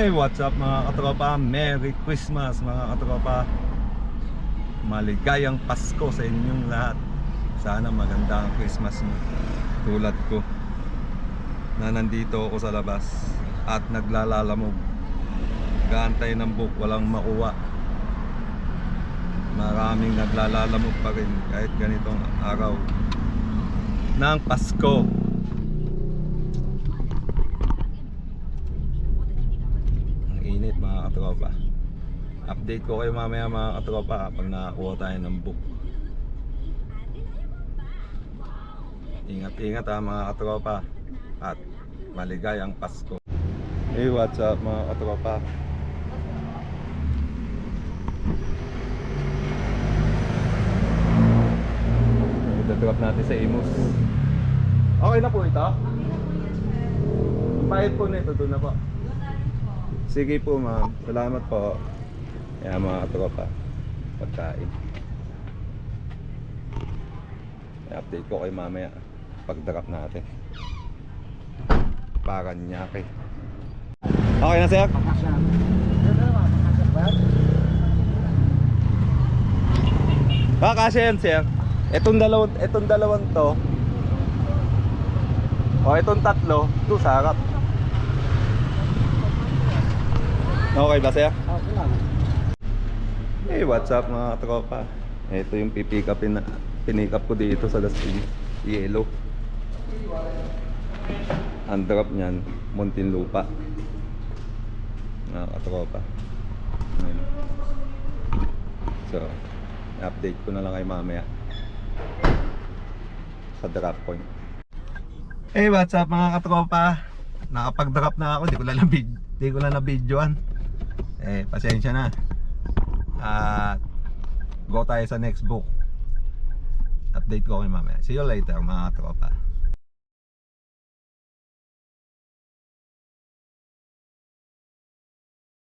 Hey, what's up mga katropa? Merry Christmas mga katropa. Maligayang Pasko sa inyong lahat. Sana maganda ang Christmas nyo. Tulad ko na nandito ako sa labas at naglalalamog. Gaantay ng book, walang makuha. Maraming naglalalamog pa rin kahit ganitong araw ng Pasko. Init mga katropa. Update ko kayo mamaya mga katropa kapag nakakuha tayo ng book. Ingat-ingat mga katropa at maligayang Pasko. Hey, what's up mga katropa? Ito-drop natin sa Imus. Okay na po ito? Bayad po na ito, doon na po. Sige po ma'am, salamat po. Kaya mga katropa, pagkain. I-update ko kayo mamaya pag-drop natin. Paranaque. Okay na sir? Kasi yan sir. Itong dalawang to. O itong tatlo, ito sa harap. Okay ba sir? Okay lang. Hey, what's up mga tropa? Ito yung pipick up ko dito sa Lasing Yellow. Ang drop niyan, Muntinlupa. Mga katropa. Ayun. So, update ko na lang kay mamaya sa drop point. Hey, what's up mga katropa? Nakapag-drop na ako, di ko na na-videoan. Pasensya na. At go tayo sa next book. Update ko kayo mamaya. See you later mga tropa.